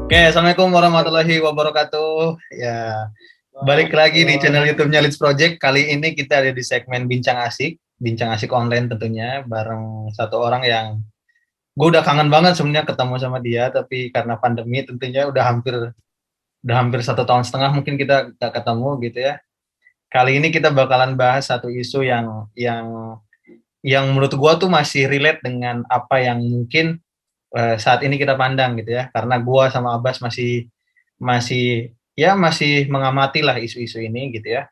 Oke, Assalamualaikum warahmatullahi wabarakatuh. Ya, balik lagi di channel Waalaikumsalam. YouTube-nya Leeds Project. Kali ini kita ada di segmen Bincang Asik online tentunya, bareng satu orang yang gue udah kangen banget sebenarnya ketemu sama dia, tapi karena pandemi tentunya udah hampir 1 tahun setengah mungkin kita gak ketemu gitu ya. Kali ini kita bakalan bahas satu isu yang menurut gue tuh masih relate dengan apa yang mungkin saat ini kita pandang gitu ya, karena gue sama Abbas masih masih masih mengamati lah isu-isu ini gitu ya.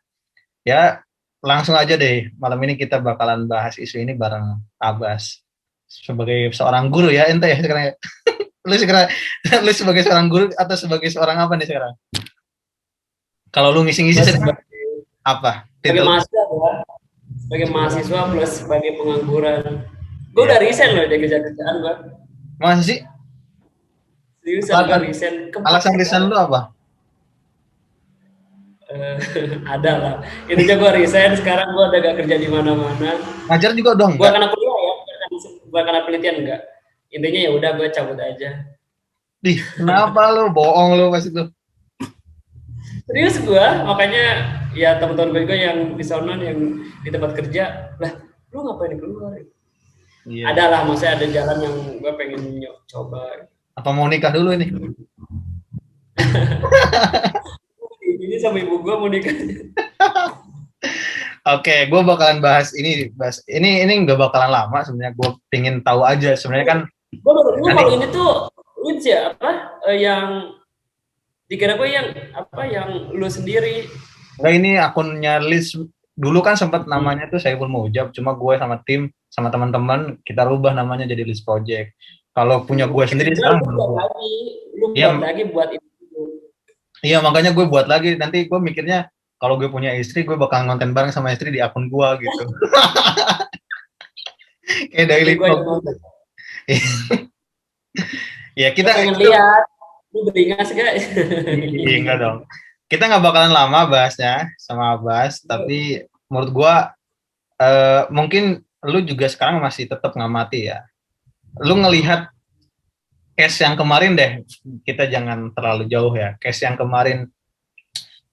Ya, langsung aja deh, malam ini kita bakalan bahas isu ini bareng Abbas sebagai seorang guru ya, ente ya sekarang ya. Lu sekarang lu sebagai seorang guru atau sebagai seorang apa nih sekarang? Kalau lu ngisi-ngisi Mas sekarang apa sebagai titel? mahasiswa ya, sebagai mahasiswa plus sebagai pengangguran. Gue Iya. udah resign loh dari kerjaan gue. Masa sih? Seriusan gue Alasan resign alasan kemarin lisan banget. lu apa? Eh, ada lah. Intinya gue resign. Sekarang gue udah gak kerja di mana-mana. Ngajar juga udah Gue enggak? karena kuliah ya, bukan karena penelitian enggak. Intinya ya udah gue cabut aja. Ih, kenapa lu bohong lu pas itu? Serius gue, makanya ya teman-teman gue juga yang di sana yang di tempat kerja lah, lu ngapain keluar? Iya. Ada lah, maksudnya ada jalan yang gue pengen coba. Apa mau nikah dulu ini? Ini sama ibu gue mau nikah. Oke, gue bakalan bahas ini nggak bakalan lama sebenarnya. Gue pingin tahu aja sebenarnya kan Gue baru dulu nanti kalau ini tuh Leeds ya apa yang dikira gue yang apa yang lu sendiri. nggak ini akunnya list dulu kan sempat Hmm. namanya tuh Saiful Mujab, cuma gue sama tim sama teman-teman kita rubah namanya jadi List Project. Kalau punya gue sendiri Intinya sekarang belum buat. lu Iya, buat lagi buat itu. iya makanya gue buat lagi. Nanti gue mikirnya kalau gue punya istri, gue bakal ngonten bareng sama istri di akun gue gitu. Kayak Nanti daily gue vlog yang gitu. nonton. Ya Gue kita pengen kita lihat lu beringas gak? iya, enggak dong. Kita nggak bakalan lama bahasnya sama Abbas, tapi menurut gua mungkin lu juga sekarang masih tetap ngamati ya. Lu ngelihat case yang kemarin deh, kita jangan terlalu jauh ya. Case yang kemarin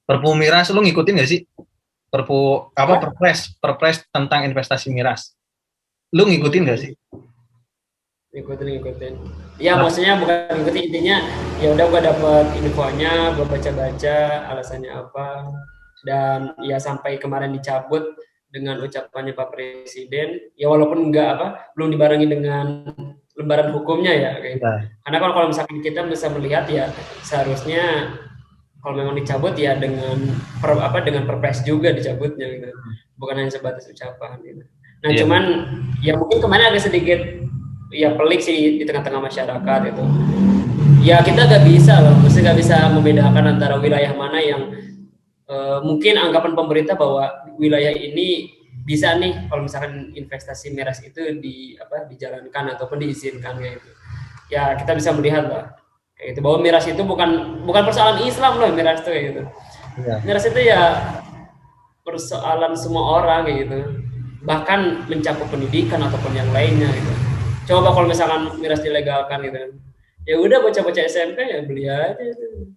Perpu Miras, lu ngikutin nggak sih? Perpu apa Apa? Perpres tentang investasi miras. Lu ngikutin nggak sih? Hmm. Ngikutin. Ya Nah, maksudnya bukan ngikutin, intinya ya udah gua dapet infonya, gua baca-baca alasannya apa, dan ya sampai kemarin dicabut dengan ucapannya Pak Presiden, ya walaupun enggak apa belum dibarengi dengan lembaran hukumnya ya kayak gitu. ya, Karena kalau misalkan kita bisa melihat ya seharusnya kalau memang dicabut ya dengan dengan perpres juga dicabutnya gitu. Bukan hanya sebatas ucapan gitu. Nah, iya, cuman ya mungkin kemarin agak sedikit ya pelik sih di tengah-tengah masyarakat itu. Ya kita gak bisa loh, mesti gak bisa membedakan antara wilayah mana yang mungkin anggapan pemerintah bahwa wilayah ini bisa nih kalau misalkan investasi miras itu dijalankan ataupun diizinkan kayak gitu. Ya kita bisa melihat lah kayak gitu bahwa miras itu bukan bukan persoalan Islam loh, miras itu kayak gitu. iya. Miras itu ya persoalan semua orang kayak gitu, bahkan mencakup pendidikan ataupun yang lainnya gitu. Coba kalau misalkan miras dilegalkan gitu kan, ya udah bocah-bocah SMP ya beli aja itu.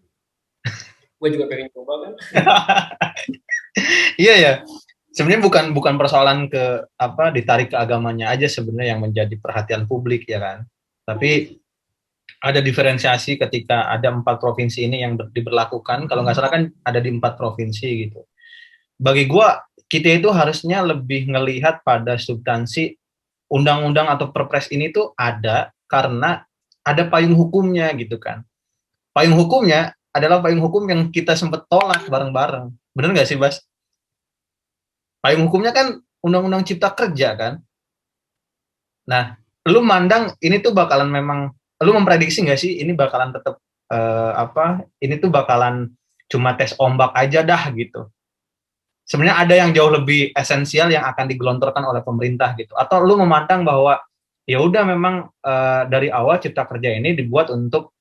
Gue juga pengen coba kan. Iya ya. Sebenarnya bukan bukan persoalan ke apa ditarik ke agamanya aja sebenarnya yang menjadi perhatian publik ya kan. Tapi ada diferensiasi ketika ada 4 provinsi ini yang diberlakukan. Kalau nggak salah kan ada di 4 provinsi gitu. Bagi gua kita itu harusnya lebih ngelihat pada substansi undang-undang atau perpres ini tuh ada karena ada payung hukumnya gitu kan. Payung hukumnya adalah payung hukum yang kita sempat tolak bareng-bareng. Bener nggak sih, Bas? Payung hukumnya kan undang-undang cipta kerja kan. Nah, lu mandang ini tuh bakalan memang, lu memprediksi nggak sih ini bakalan tetap ini tuh bakalan cuma tes ombak aja dah gitu. Sebenarnya ada yang jauh lebih esensial yang akan digelontorkan oleh pemerintah gitu. Atau lu memandang bahwa ya udah memang dari awal cipta kerja ini dibuat untuk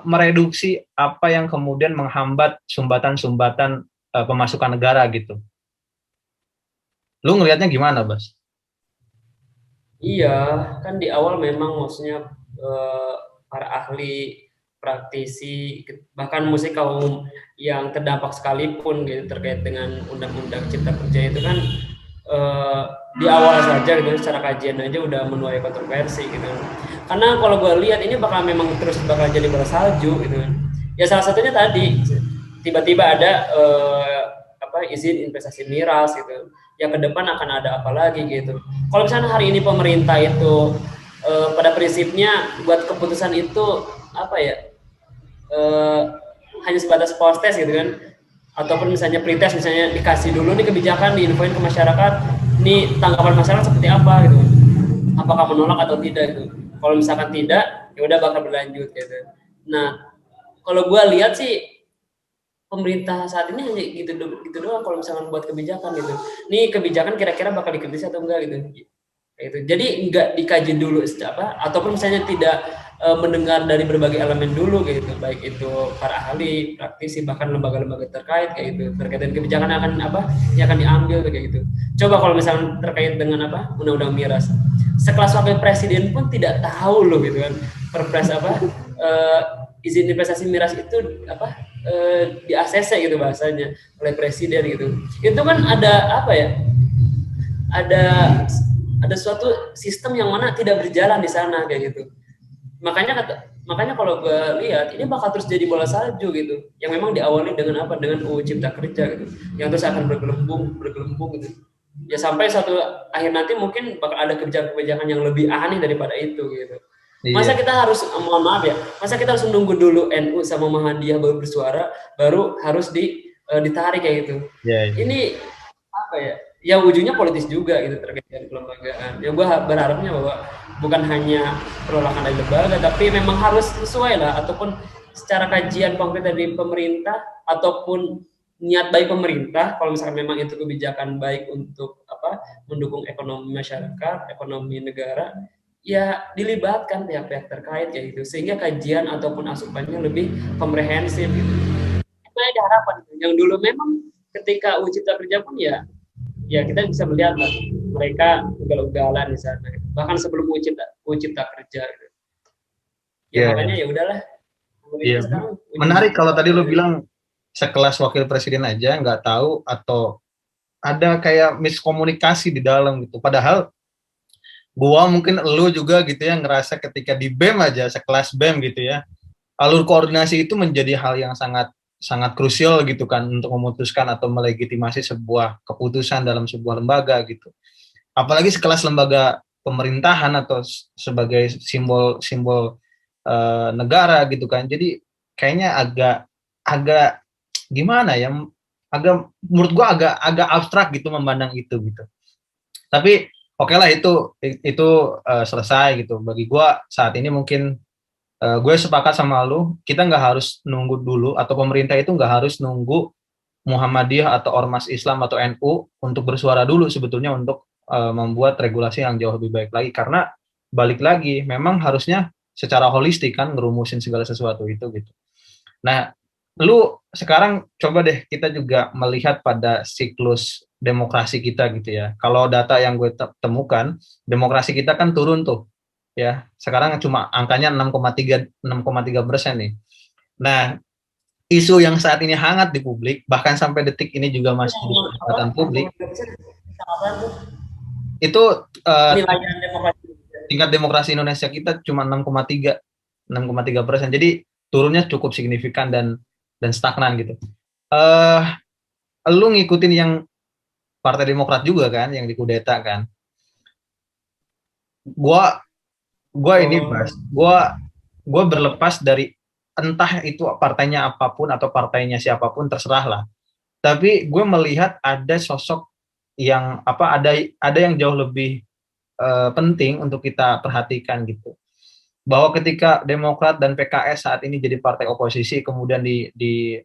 mereduksi apa yang kemudian menghambat sumbatan-sumbatan pemasukan negara gitu. Lu ngelihatnya gimana, Bas? Iya, kan di awal memang maksudnya para ahli praktisi, bahkan musik kaum yang terdampak sekalipun gitu terkait dengan undang-undang cipta kerja itu kan eh, di awal saja gitu secara kajian aja udah menuai kontroversi gitu. Karena kalau gue lihat ini bakal memang terus bakal jadi bola salju gitu. Ya salah satunya tadi tiba-tiba ada izin investasi miras gitu. Ya ke depan akan ada apa lagi gitu. Kalau misalnya hari ini pemerintah itu pada prinsipnya buat keputusan itu apa ya hanya sebatas post test gitu kan, ataupun misalnya pretest, misalnya dikasih dulu nih kebijakan, diinfoin ke masyarakat nih tanggapan masyarakat seperti apa gitu, apakah menolak atau tidak gitu. Kalau misalkan tidak ya udah bakal berlanjut gitu. Nah kalau gue lihat sih pemerintah saat ini hanya gitu doang kalau misalkan buat kebijakan gitu. Nih kebijakan kira-kira bakal dikritisi atau enggak gitu. Gitu. Jadi enggak dikaji dulu apa ataupun misalnya tidak mendengar dari berbagai elemen dulu gitu, baik itu para ahli, praktisi, bahkan lembaga-lembaga terkait kayak gitu, terkait dengan kebijakan akan apa yang akan diambil kayak gitu. Coba kalau misalnya terkait dengan apa undang-undang miras, sekelas wakil presiden pun tidak tahu loh gitu kan, perpres apa izin investasi miras itu apa di ACC gitu bahasanya oleh presiden gitu. Itu kan ada apa ya? Ada suatu sistem yang mana tidak berjalan di sana kayak gitu. Makanya kalau gue lihat ini bakal terus jadi bola salju gitu. Yang memang diawali dengan apa? Dengan UU Cipta Kerja gitu. Yang terus akan bergelembung gitu. Ya sampai suatu akhir nanti mungkin bakal ada kebijakan-kebijakan yang lebih aneh daripada itu gitu. Masa kita harus mohon maaf ya, masa kita harus menunggu dulu NU sama Muhammadiyah baru bersuara, baru harus ditarik kayak gitu. Ini apa ya? Ya ujungnya politis juga gitu terkait dengan kelembagaan. Ya gue berharapnya bahwa bukan hanya penolakan dari lembaga, tapi memang harus sesuai lah ataupun secara kajian konkret dari pemerintah ataupun niat baik pemerintah kalau misalkan memang itu kebijakan baik untuk apa mendukung ekonomi masyarakat, ekonomi negara, ya dilibatkan pihak-pihak terkait kayak gitu sehingga kajian ataupun asupannya lebih komprehensif gitu. Itu aja harapan yang dulu memang ketika UU Cipta Kerja pun ya kita bisa melihat lah mereka ugal-ugalan di sana bahkan sebelum UU Cipta Kerja gitu. Makanya ya udahlah. Menarik kalau tadi lu bilang sekelas wakil presiden aja nggak tahu atau ada kayak miskomunikasi di dalam gitu. Padahal gua mungkin lu juga gitu ya ngerasa ketika di BEM aja sekelas BEM gitu ya, alur koordinasi itu menjadi hal yang sangat krusial gitu kan untuk memutuskan atau melegitimasi sebuah keputusan dalam sebuah lembaga gitu. Apalagi sekelas lembaga pemerintahan atau sebagai simbol negara gitu kan. Jadi kayaknya agak gimana ya? Menurut gua agak abstrak gitu memandang itu gitu. Tapi oke lah itu selesai gitu. Bagi gua saat ini mungkin gue sepakat sama lu, kita nggak harus nunggu dulu atau pemerintah itu nggak harus nunggu Muhammadiyah atau Ormas Islam atau NU untuk bersuara dulu sebetulnya untuk membuat regulasi yang jauh lebih baik lagi karena balik lagi memang harusnya secara holistik kan ngerumusin segala sesuatu itu gitu. Nah, lu sekarang coba deh kita juga melihat pada siklus demokrasi kita gitu ya. Kalau data yang gue temukan, demokrasi kita kan turun tuh ya sekarang cuma angkanya 6,3% nih. Nah isu yang saat ini hangat di publik bahkan sampai detik ini juga masih di perdebatan publik itu tingkat demokrasi Indonesia kita cuma 6,3%. Jadi turunnya cukup signifikan dan stagnan gitu. Lu ngikutin yang Partai Demokrat juga kan yang dikudeta kan? Gue berlepas dari entah itu partainya apapun atau partainya siapapun terserah lah. Tapi gue melihat ada sosok yang ada yang jauh lebih penting untuk kita perhatikan gitu. Bahwa ketika Demokrat dan PKS saat ini jadi partai oposisi kemudian di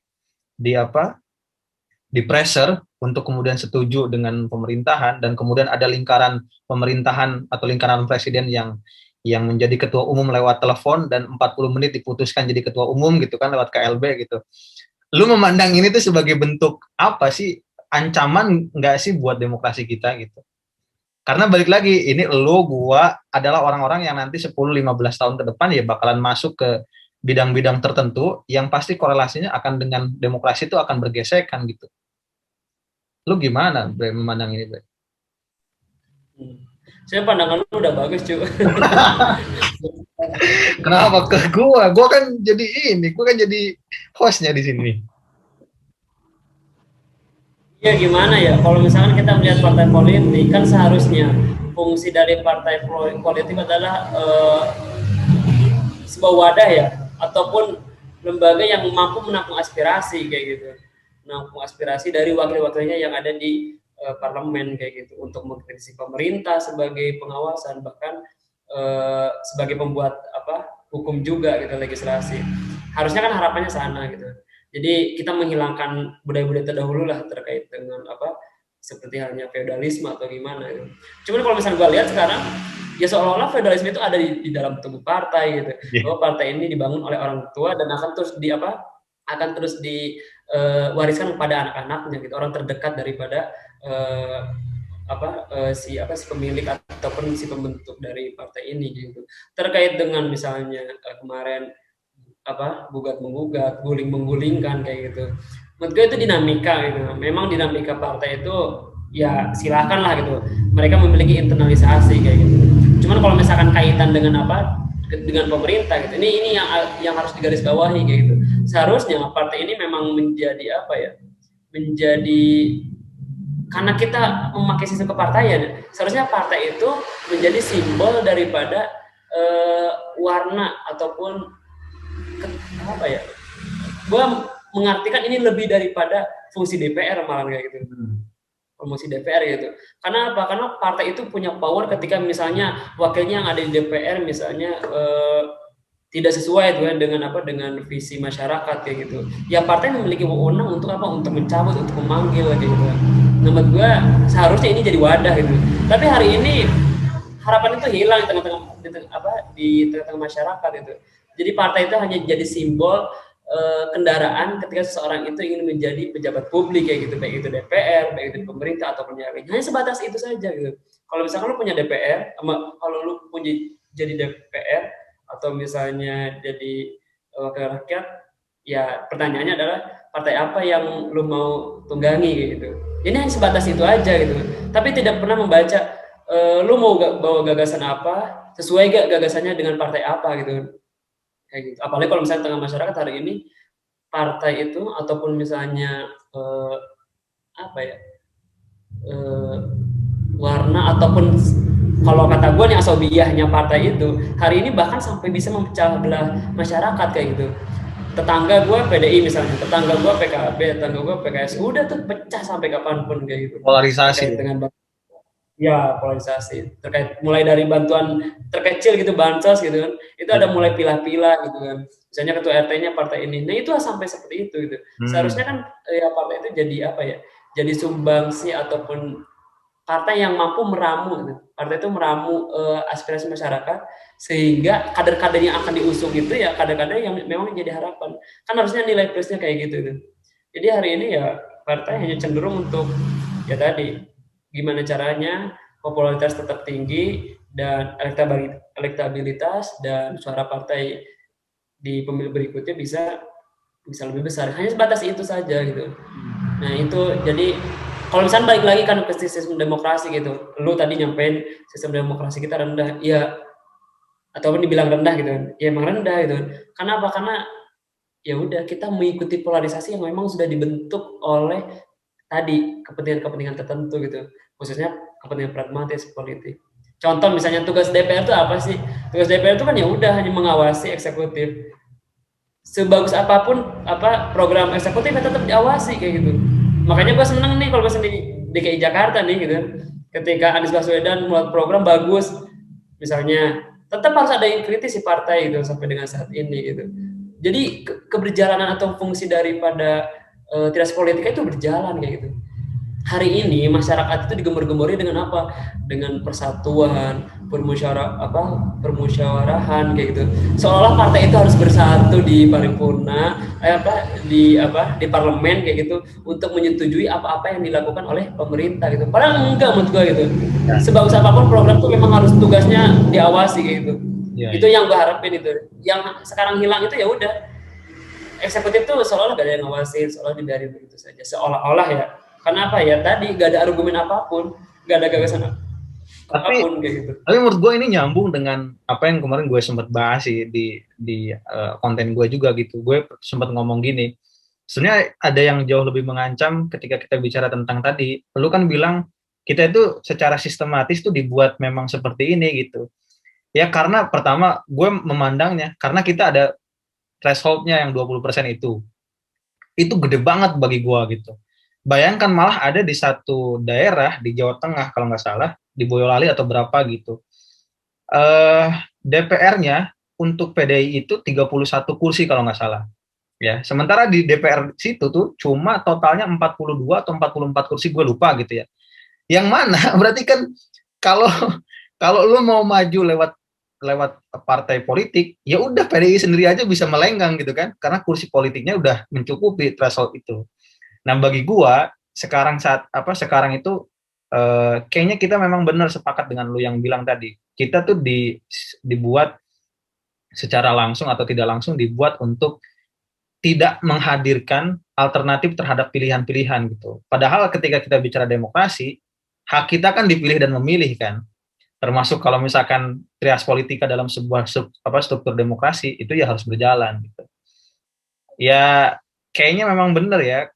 pressure untuk kemudian setuju dengan pemerintahan dan kemudian ada lingkaran pemerintahan atau lingkaran presiden yang menjadi ketua umum lewat telepon dan 40 menit diputuskan jadi ketua umum gitu kan lewat KLB gitu. Lu memandang ini tuh sebagai bentuk apa sih? Ancaman nggak sih buat demokrasi kita gitu? Karena balik lagi ini gua adalah orang-orang yang nanti 10-15 tahun ke depan ya bakalan masuk ke bidang-bidang tertentu yang pasti korelasinya akan dengan demokrasi itu akan bergesekan gitu. Lu gimana Bre, memandang ini, Bre? Saya pandangan lu udah bagus, cuy. Kenapa ke gua? Gua kan jadi hostnya di sini. Ya gimana ya, kalau misalkan kita melihat partai politik, kan seharusnya fungsi dari partai politik adalah sebuah wadah ya, ataupun lembaga yang mampu menampung aspirasi kayak gitu, menampung aspirasi dari wakil-wakilnya yang ada di parlemen kayak gitu, untuk mengkritisi pemerintah sebagai pengawasan, bahkan sebagai pembuat hukum juga gitu, legislasi. Harusnya kan harapannya sana gitu. Jadi kita menghilangkan budaya-budaya terdahulu lah terkait dengan seperti halnya feodalisme atau gimana gitu. Cuman kalau misalnya gue lihat sekarang, ya seolah-olah feodalisme itu ada di dalam tubuh partai gitu. Bahwa partai ini dibangun oleh orang tua dan akan terus diwariskan kepada anak-anaknya gitu, orang terdekat daripada si pemilik ataupun si pembentuk dari partai ini gitu. Terkait dengan misalnya kemarin gugat menggugat, guling menggulingkan kayak gitu. Menurut gue itu dinamika gitu. Memang dinamika partai itu ya silahkan lah gitu. Mereka memiliki internalisasi kayak gitu. Cuman kalau misalkan kaitan dengan dengan pemerintah gitu, ini yang harus digarisbawahi kayak gitu. Seharusnya partai ini memang menjadi menjadi, karena kita memakai sistem kepartaian, seharusnya partai itu menjadi simbol daripada warna ataupun gue mengartikan ini lebih daripada fungsi DPR malah kayak gitu, promosi DPR gitu. Karena apa? Karena partai itu punya power ketika misalnya wakilnya yang ada di DPR misalnya tidak sesuai dengan visi masyarakat kayak gitu. Ya partai memiliki wewenang untuk untuk mencabut, untuk memanggil kayak gitu. Menurut gue seharusnya ini jadi wadah gitu. Tapi hari ini harapan itu hilang di tengah-tengah masyarakat itu. Jadi partai itu hanya jadi simbol kendaraan ketika seseorang itu ingin menjadi pejabat publik kayak gitu, baik itu DPR, baik itu pemerintah ataupun yang lain. Hanya sebatas itu saja gitu. Kalau misalkan lu punya DPR, kalau lu punya jadi DPR atau misalnya jadi wakil rakyat, ya pertanyaannya adalah partai apa yang lu mau tunggangi gitu. Ini hanya sebatas itu aja gitu. Tapi tidak pernah membaca lu mau bawa gagasan apa, sesuai gak gagasannya dengan partai apa gitu. Kayak gitu. Apalagi kalau misalnya tengah masyarakat hari ini partai itu ataupun misalnya warna ataupun kalau kata gue nih asobiyahnya partai itu hari ini bahkan sampai bisa memecah belah masyarakat kayak gitu. Tetangga gue PDI misalnya, tetangga gue PKB, tetangga gue PKS, udah tuh pecah sampai kapanpun kayak gitu. Polarisasi dengan polarisasi terkait mulai dari bantuan terkecil gitu, bansos gitu kan, itu ada mulai pilah-pilah gitu kan, misalnya ketua RT-nya partai ini, nah itu sampai seperti itu gitu. Seharusnya kan partai itu jadi jadi sumbangsi ataupun partai yang mampu meramu gitu. Partai itu meramu aspirasi masyarakat sehingga kader-kader yang akan diusung itu ya kader-kader yang memang menjadi harapan, kan harusnya nilai plusnya kayak gitu. Jadi hari ini ya partai hanya cenderung untuk ya tadi gimana caranya popularitas tetap tinggi dan elektabilitas dan suara partai di pemilu berikutnya bisa lebih besar. Hanya sebatas itu saja gitu. Nah itu jadi kalau misalnya balik lagi kan ke sistem demokrasi gitu, lu tadi nyampein sistem demokrasi kita rendah, ya ataupun dibilang rendah gitu, ya emang rendah gitu. Karena apa? Karena ya udah kita mengikuti polarisasi yang memang sudah dibentuk oleh tadi kepentingan-kepentingan tertentu gitu, khususnya kepentingan pragmatis politik. Contoh misalnya tugas DPR itu apa sih? Tugas DPR itu kan ya udah hanya mengawasi eksekutif. Sebagus apapun program eksekutif tetap diawasi kayak gitu. Makanya gue seneng nih kalau misalnya di DKI Jakarta nih gitu. Ketika Anies Baswedan membuat program bagus, misalnya tetap harus ada yang kritis si partai gitu sampai dengan saat ini gitu. Jadi keberjalanan atau fungsi daripada tirasi politika itu berjalan kayak gitu. Hari ini masyarakat itu digembar-gembori dengan apa? Dengan persatuan, permusyawarahan kayak gitu. Seolah partai itu harus bersatu di paripurna, di parlemen kayak gitu untuk menyetujui apa-apa yang dilakukan oleh pemerintah gitu. Padahal enggak menurut gue gitu. Sebagus apapun program itu memang harus tugasnya diawasi kayak gitu. Ya, Itu ya. yang gue harapin itu. Yang sekarang hilang itu ya udah, eksekutif tuh seolah-olah gak ada yang ngawasin, seolah dibiarin begitu saja, seolah-olah ya. Karena apa ya, tadi gak ada argumen apapun, gak ada gagasan Tapi apapun kayak gitu. tapi menurut gue ini nyambung dengan apa yang kemarin gue sempat bahas sih di konten gue juga gitu. Gue sempat ngomong gini, sebenarnya ada yang jauh lebih mengancam ketika kita bicara tentang tadi. Lu kan bilang kita itu secara sistematis tuh dibuat memang seperti ini gitu. Ya karena pertama gue memandangnya karena kita ada thresholdnya yang 20% itu gede banget bagi gue gitu. Bayangkan malah ada di satu daerah di Jawa Tengah kalau nggak salah di Boyolali atau berapa gitu. DPR-nya untuk PDI itu 31 kursi kalau nggak salah. Ya, sementara di DPR situ tuh cuma totalnya 42 atau 44 kursi, gue lupa gitu ya. Yang mana berarti kan kalau kalau lu mau maju lewat lewat partai politik, ya udah PDI sendiri aja bisa melenggang gitu kan, karena kursi politiknya udah mencukupi threshold itu. Nah, bagi gua sekarang itu kayaknya kita memang benar sepakat dengan lu yang bilang tadi. Kita tuh dibuat secara langsung atau tidak langsung dibuat untuk tidak menghadirkan alternatif terhadap pilihan-pilihan gitu. Padahal ketika kita bicara demokrasi, hak kita kan dipilih dan memilih kan. Termasuk kalau misalkan trias politika dalam sebuah struktur demokrasi itu ya harus berjalan gitu. Ya kayaknya memang benar ya,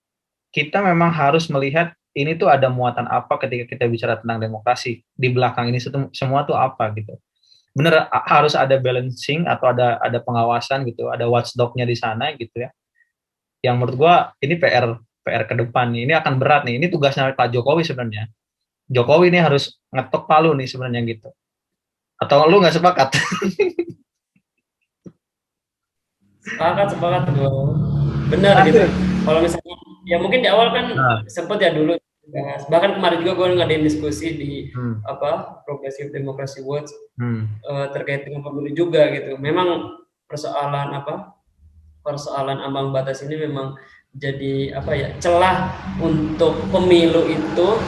kita memang harus melihat ini tuh ada muatan apa ketika kita bicara tentang demokrasi. Di belakang ini semua tuh apa gitu. Bener harus ada balancing atau ada pengawasan gitu, ada watchdog-nya di sana gitu ya. Yang menurut gua ini PR ke depan nih. Ini akan berat nih. Ini tugasnya Pak Jokowi sebenarnya. Jokowi ini harus ngetok palu nih sebenarnya gitu. Atau lu nggak sepakat? Sepakat gue. Benar gitu. Kalau misalnya ya mungkin di awal kan sempet ya dulu bahas. Bahkan kemarin juga gue ngadain diskusi di Progressive Democracy Watch terkait dengan pemilu juga gitu. Memang persoalan ambang batas ini memang jadi celah untuk pemilu itu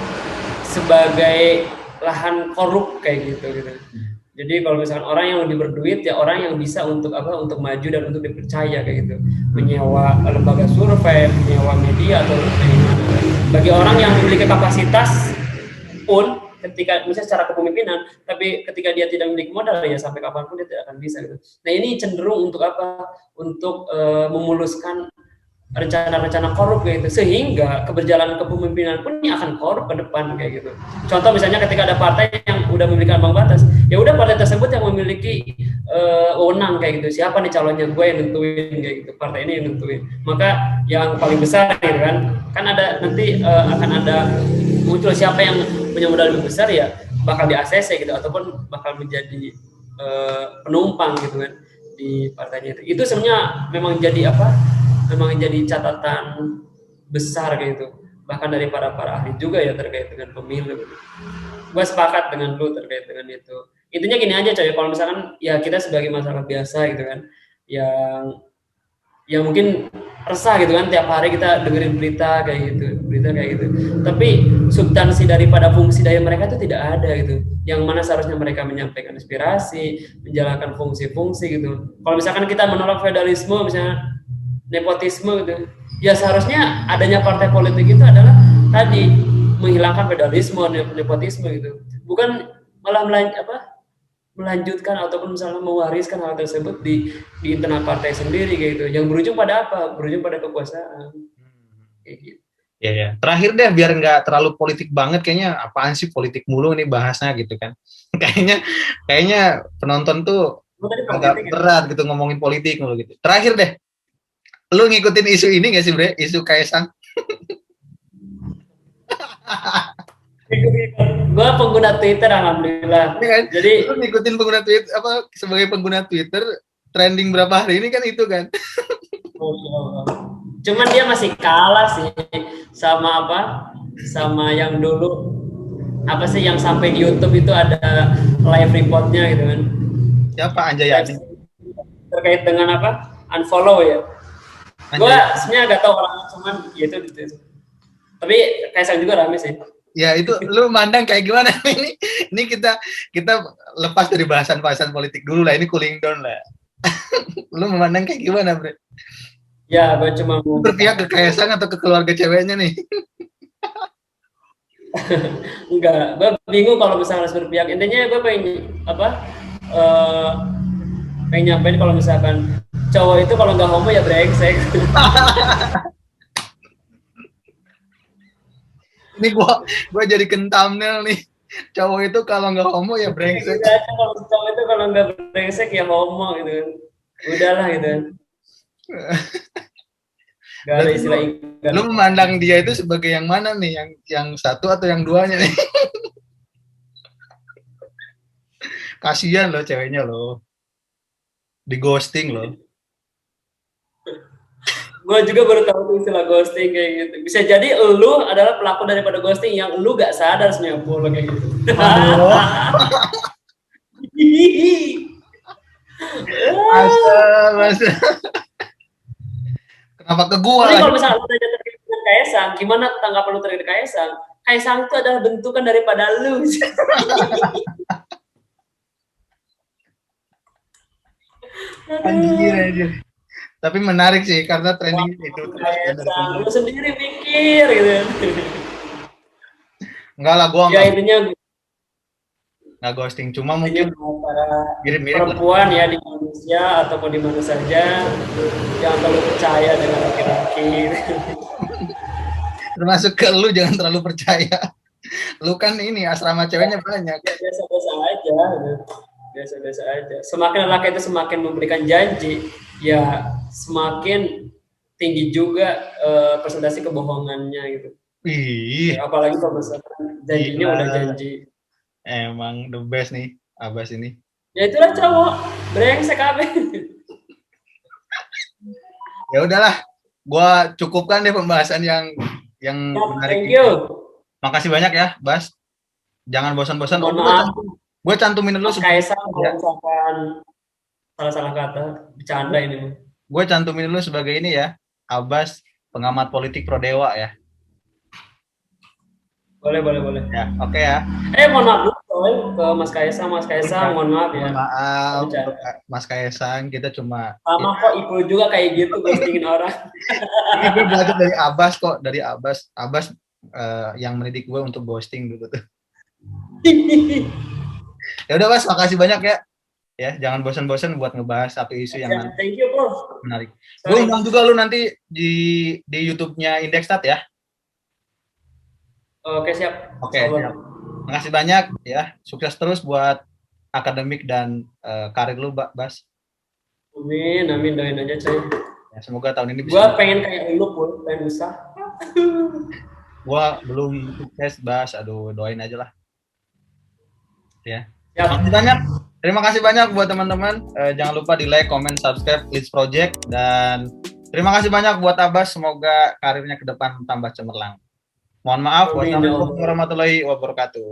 sebagai lahan korup kayak gitu. Jadi kalau misalkan orang yang lebih berduit ya orang yang bisa untuk maju dan untuk dipercaya kayak gitu, menyewa lembaga survei, menyewa media atau bagi orang yang memiliki kapasitas pun ketika misalnya secara kepemimpinan, tapi ketika dia tidak memiliki modal ya sampai kapanpun dia tidak akan bisa gitu. Nah ini cenderung untuk untuk memuluskan rencana-rencana korup kayak gitu, sehingga keberjalanan kepemimpinan pun ini akan korup ke depan kayak gitu. Contoh misalnya ketika ada partai yang udah memiliki ambang batas, ya udah partai tersebut yang memiliki wewenang kayak gitu, siapa nih calonnya, gue yang nentuin kayak gitu, partai ini yang nentuin, maka yang paling besar gitu kan ada nanti akan ada muncul siapa yang punya modal lebih besar ya bakal di ACC gitu ataupun bakal menjadi penumpang gitu kan di partainya itu sebenarnya memang jadi catatan besar gitu, bahkan dari para ahli juga ya terkait dengan pemilu. Gue sepakat dengan lu terkait dengan itu. Intinya gini aja coy, kalau misalkan ya kita sebagai masyarakat biasa gitu kan yang mungkin resah gitu kan, tiap hari kita dengerin berita kayak gitu, tapi substansi daripada fungsi daya mereka itu tidak ada gitu, yang mana seharusnya mereka menyampaikan inspirasi, menjalankan fungsi-fungsi gitu. Kalau misalkan kita menolak feudalisme, misalnya nepotisme gitu, ya seharusnya adanya partai politik itu adalah tadi menghilangkan feudalisme, nepotisme gitu, bukan malah melanjutkan ataupun misalnya mewariskan hal tersebut di internal partai sendiri kayak gitu, yang berujung pada berujung pada kekuasaan kayak gitu. Ya. Terakhir deh biar nggak terlalu politik banget, kayaknya apaan sih politik mulu nih bahasnya gitu kan. kayaknya penonton tuh agak berat gitu ngomongin politik mulu gitu. Terakhir deh, lu ngikutin isu ini nggak sih bre, isu Kaisang? Gue pengguna Twitter alhamdulillah. Kan? Jadi lu ngikutin pengguna Twitter sebagai pengguna Twitter, trending berapa hari ini kan itu kan. Cuman dia masih kalah sih sama yang dulu yang sampai di YouTube itu ada live reportnya gitu kan. Siapa Anjayani? Terkait dengan unfollow ya. Gue sebenarnya agak tahu orang, cuman gitu. Tapi Kaisang juga rame sih. Ya itu lu mandang kayak gimana ini Ini kita lepas dari bahasan-bahasan politik dulu lah. Ini cooling down lah. Lu memandang kayak gimana, Bre? Ya, gue cuma mau Berpihak ke Kaisang atau ke keluarga ceweknya nih? enggak, gue bingung kalau misalnya harus berpihak. Intinya gue pengen apa? eh pengen nyampein kalau misalkan cowok itu kalau nggak homo ya brengsek. Ini gua jadi thumbnail nih. Cowok itu kalau nggak homo ya brengsek. Gitu aja, kalau cowok itu kalau nggak brengsek ya homo gitu kan. Udahlah gitu. Gak ada istilah ikan. Lu memandang dia itu sebagai yang mana nih? Yang satu atau yang duanya nih? Kasihan loh ceweknya loh. Di ghosting loh. Gue juga baru tahu tuh istilah ghosting kayak gitu. Bisa jadi lu adalah pelaku daripada ghosting yang lu gak sadar sebenarnya Pul, kayak gitu. Masa. Kenapa ke gua? Tapi kalau misalnya lu tanya terkait dengan Kaisang, gimana tanggapan lu terkait Kaisang? Kaisang itu adalah bentukan daripada lu. Anjir. Tapi menarik sih karena trending itu terus. Kaisang, lu sendiri mikir gitu. Enggak lah, gua Ya intinya nggak ghosting, cuma mungkin para mirip-mirip perempuan ya di Indonesia ataupun di mana saja jangan terlalu percaya dengan laki-laki. Termasuk ke lu, jangan terlalu percaya. Lu kan ini asrama ceweknya banyak. Biasa-biasa aja, biasa-biasa aja. Semakin laki itu semakin memberikan janji, ya semakin tinggi juga persentase kebohongannya gitu. Ih, Apalagi kalau misalkan janjinya gila. udah janji. Emang the best nih Abbas ini. Ya itulah cowok, brengsek kabeh. Ya udahlah, gua cukupkan deh pembahasan yang menarik. Thank you. Makasih banyak ya, Bas. Jangan bosan-bosan. Mohon maaf. Gue cantumin dulu. Kaisang kalau misalkan salah-salah kata, bercanda ini. Gue cantumin dulu sebagai ini ya, Abbas, pengamat politik pro dewa ya. Boleh. Ya, oke ya. Mohon maaf dulu ke Mas Kaisang, mohon maaf ya. Maaf, Mas Kaisang, kita cuma. Sama kok Ipul juga kayak gitu ghostingin orang. Ini gue belajar dari Abbas kok, Abbas yang mendidik gue untuk ghosting dulu tuh. Ya udah Bas, makasih banyak ya. Ya, jangan bosan-bosan buat ngebahas satu isu yang Thank you, Bro. Menarik. Gue undang juga lu nanti di YouTube-nya Indexstat ya. Oke, siap. Oke, siap. Makasih banyak ya. Sukses terus buat akademik dan karir lu, Bas. Amin, doain aja, coy. Ya, semoga tahun ini bisa. Gua pengen kayak lu, Pul, pengen usah. Gua belum sukses, Bas. Aduh, doain aja lah. Ya. Siap. Terima kasih banyak buat teman-teman. Jangan lupa di like, comment, subscribe Leeds Project, dan terima kasih banyak buat Abbas. Semoga karirnya ke depan tambah cemerlang. Mohon maaf. Wassalamualaikum warahmatullahi wabarakatuh.